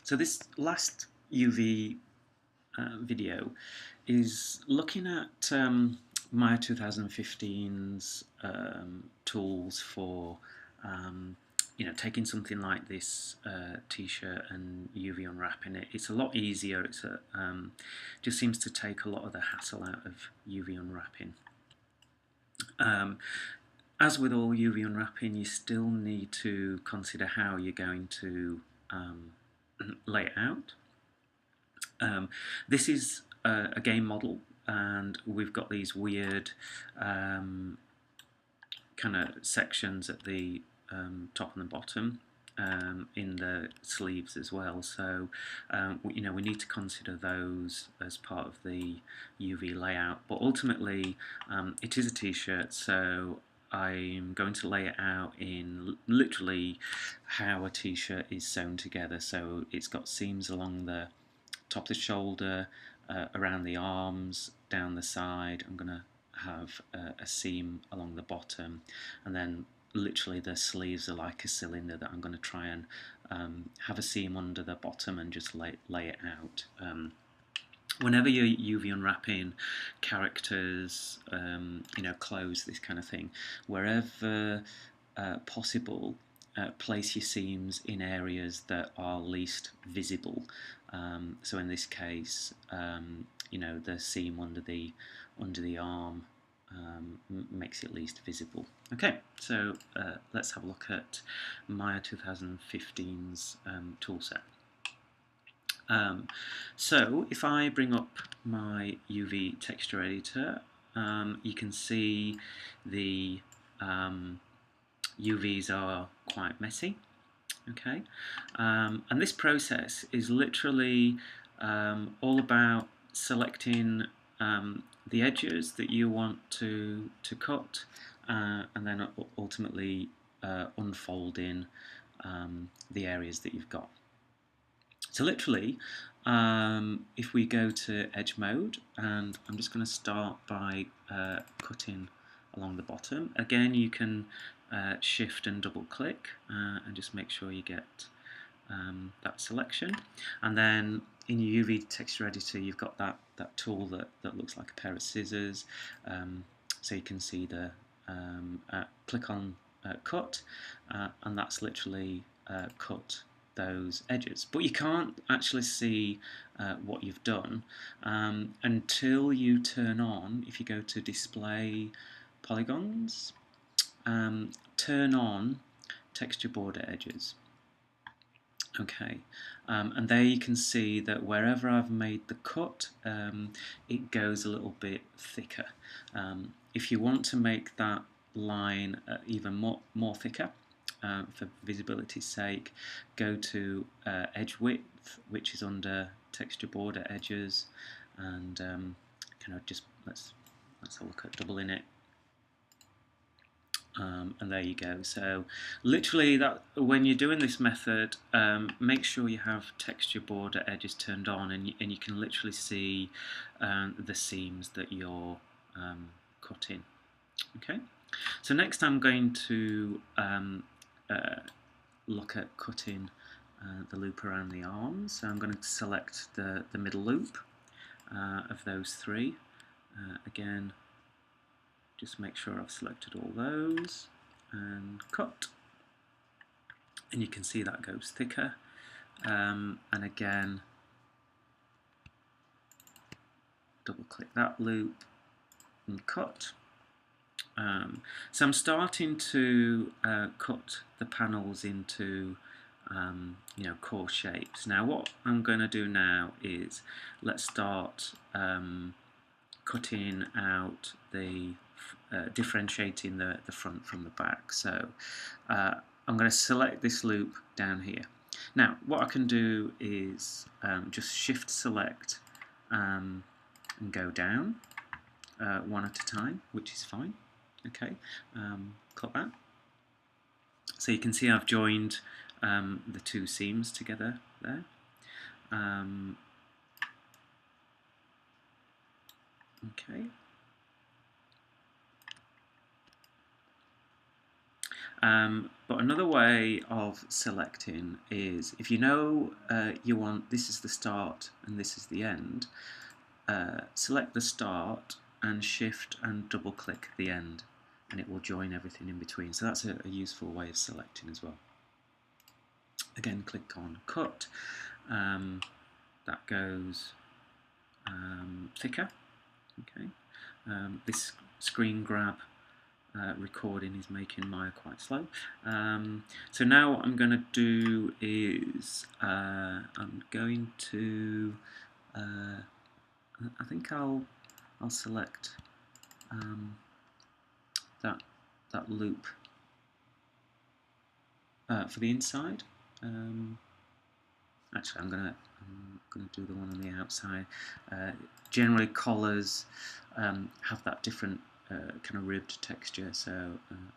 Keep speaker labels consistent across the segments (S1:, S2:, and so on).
S1: So this last UV video is looking at Maya 2015's tools for taking something like this t-shirt and UV unwrapping it. It's a lot easier. It's just seems to take a lot of the hassle out of UV unwrapping. As with all UV unwrapping, you still need to consider how you're going to lay it out. This is a game model, and we've got these weird kind of sections at the top and the bottom in the sleeves as well. So we need to consider those as part of the UV layout. But ultimately, it is a t-shirt, so I'm going to lay it out in literally how a t-shirt is sewn together. So it's got seams along the top of the shoulder, around the arms, down the side. I'm going to have a seam along the bottom, and then literally the sleeves are like a cylinder that I'm going to try and have a seam under the bottom and just lay it out. Whenever you're UV unwrapping characters, clothes, this kind of thing, wherever possible, place your seams in areas that are least visible. So in this case, the seam under the arm makes it least visible. Okay, so let's have a look at Maya 2015's toolset. So if I bring up my UV texture editor, you can see the UVs are quite messy. Okay, and this process is literally all about selecting the edges that you want to cut, and then ultimately unfolding the areas that you've got. So literally, if we go to edge mode, and I'm just going to start by cutting along the bottom. Again, you can shift and double click and just make sure you get that selection. And then in your UV texture editor, you've got that tool that looks like a pair of scissors. So you can see the click on cut, and that's literally cut those edges, but you can't actually see what you've done until you turn on, if you go to display polygons, turn on texture border edges. Okay, and there you can see that wherever I've made the cut, it goes a little bit thicker. If you want to make that line even more thicker, for visibility's sake, go to edge width, which is under texture border edges, and just let's have a look at doubling it. And there you go. So literally, that when you're doing this method, make sure you have texture border edges turned on, and you can literally see the seams that you're cutting. Okay. So next, I'm going to look at cutting the loop around the arms. So I'm going to select the middle loop of those three. Again, just make sure I've selected all those and cut. And you can see that goes thicker. And again, double click that loop and cut. So I'm starting to cut the panels into core shapes. Now what I'm going to do now is let's start cutting out the differentiating the front from the back. So I'm going to select this loop down here. Now what I can do is just shift select and go down one at a time, which is fine. Okay, cut that. So you can see I've joined the two seams together there. Okay. But another way of selecting is, if you know you want, this is the start and this is the end, select the start and shift and double click the end, and it will join everything in between. So that's a useful way of selecting as well. Again, click on cut. That goes thicker. Okay. This screen grab recording is making Maya quite slow. So now what I'm going to do is I'm going to I think I'll select that loop for the inside. Actually, I'm gonna do the one on the outside. Generally, collars have that different kind of ribbed texture, so I'm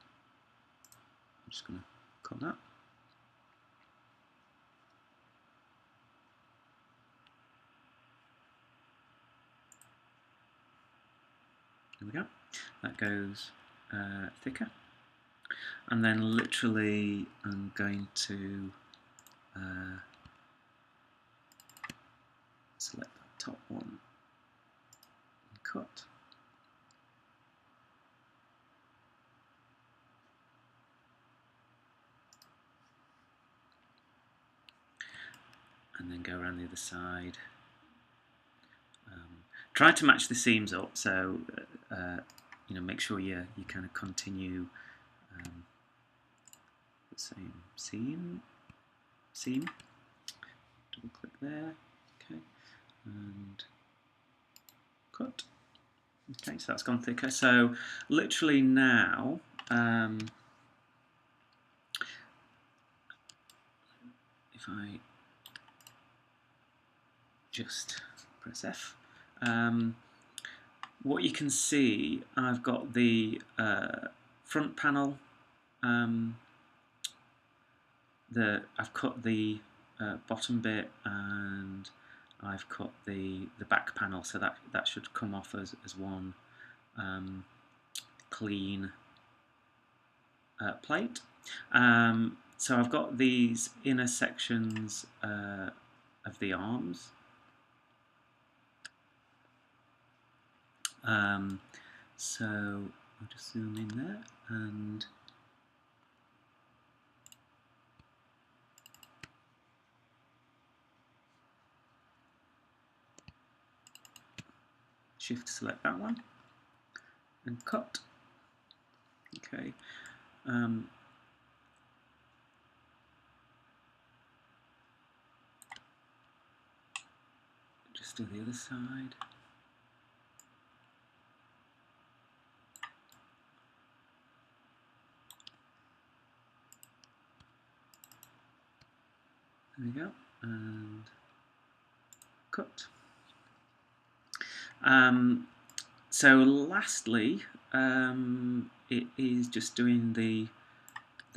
S1: just gonna cut that. There we go. That goes thicker, and then literally I'm going to select that top one and cut. And then go around the other side. Try to match the seams up, so you know, make sure you kind of continue the same seam. Double click there. Okay, and cut. Okay, so that's gone thicker. So literally now, if I just press F, what you can see, I've got the front panel. I've cut the bottom bit, and I've cut the back panel, so that should come off as one clean plate. So I've got these inner sections of the arms. So I'll just zoom in there and shift select that one and cut. Okay. Just do the other side. There we go, and cut. So lastly, it is just doing the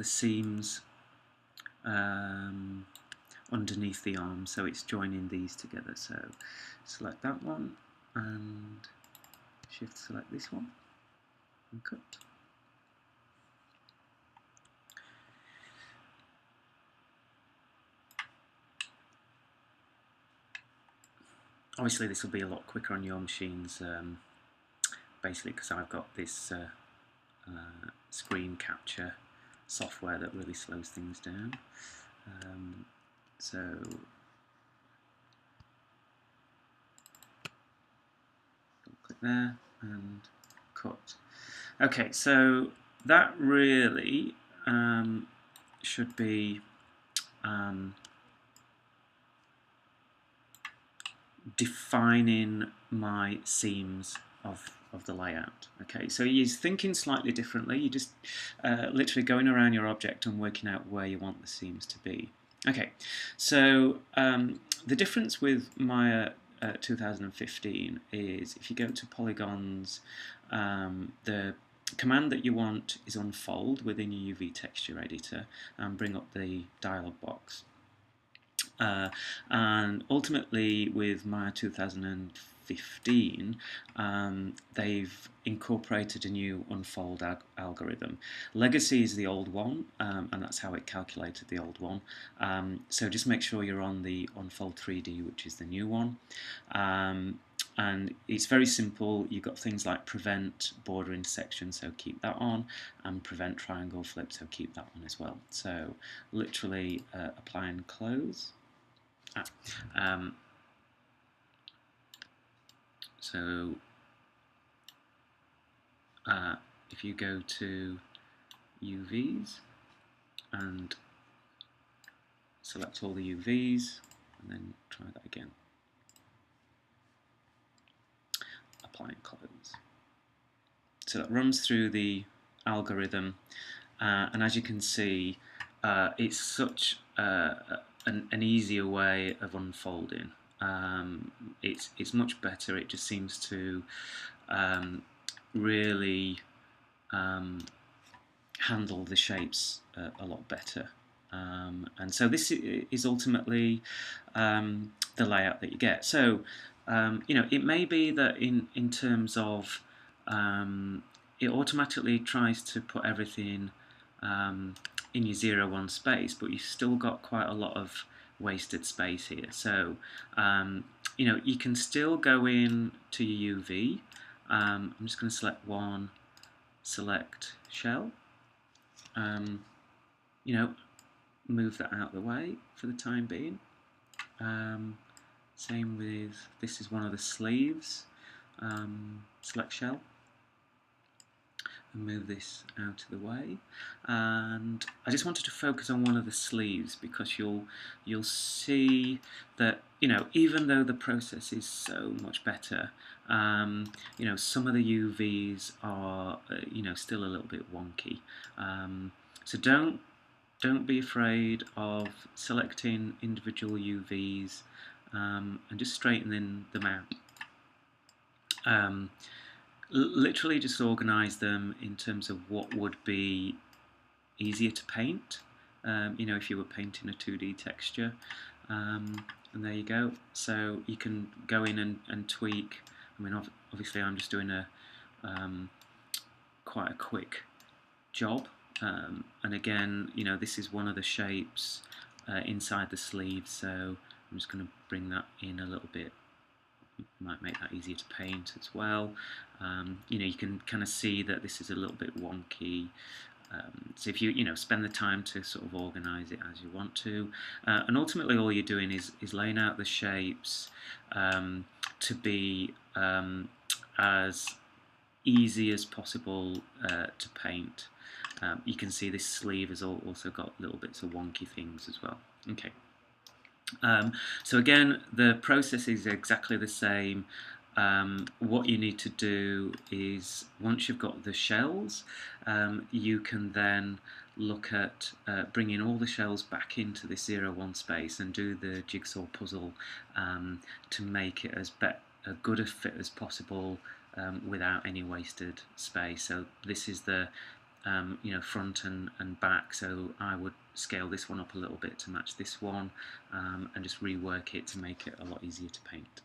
S1: seams underneath the arm, so it's joining these together. So select that one and shift select this one and cut. Obviously this will be a lot quicker on your machines, basically because I've got this screen capture software that really slows things down. So click there and cut. Okay, so that really should be defining my seams of the layout. Okay, so you're thinking slightly differently. You're just literally going around your object and working out where you want the seams to be. Okay, so the difference with Maya 2015 is if you go to polygons, the command that you want is unfold within your UV texture editor and bring up the dialog box. And ultimately, with Maya 2015, they've incorporated a new unfold algorithm. Legacy is the old one, and that's how it calculated the old one. So just make sure you're on the unfold 3D, which is the new one. And it's very simple. You've got things like prevent border intersection, so keep that on, and prevent triangle flip, so keep that on as well. So literally apply and close. So if you go to UVs and select all the UVs and then try that again, apply and close. So that runs through the algorithm, and as you can see, it's such an easier way of unfolding. It's much better. It just seems to really handle the shapes a lot better. And so this is ultimately the layout that you get. So it may be that in terms of it automatically tries to put everything in your 0, 1 space, but you've still got quite a lot of wasted space here. So you can still go in to your UV. I'm just going to select one, select shell. Move that out of the way for the time being. Same with, this is one of the sleeves. Select shell and move this out of the way. And I just wanted to focus on one of the sleeves because you'll see that even though the process is so much better, some of the UVs are still a little bit wonky. So don't be afraid of selecting individual UVs and just straightening them out. Literally just organise them in terms of what would be easier to paint, if you were painting a 2D texture. And there you go. So you can go in and tweak. I mean, obviously I'm just doing quite a quick job. And again, this is one of the shapes inside the sleeve, so I'm just going to bring that in a little bit. Might make that easier to paint as well. You can kind of see that this is a little bit wonky. So if you spend the time to sort of organise it as you want to, and ultimately all you're doing is laying out the shapes to be as easy as possible to paint. You can see this sleeve has also got little bits of wonky things as well. Okay. So again, the process is exactly the same. What you need to do is, once you've got the shells, you can then look at bringing all the shells back into this 0, 1 space and do the jigsaw puzzle to make it as good a fit as possible without any wasted space. So this is the front and back, so I would scale this one up a little bit to match this one and just rework it to make it a lot easier to paint.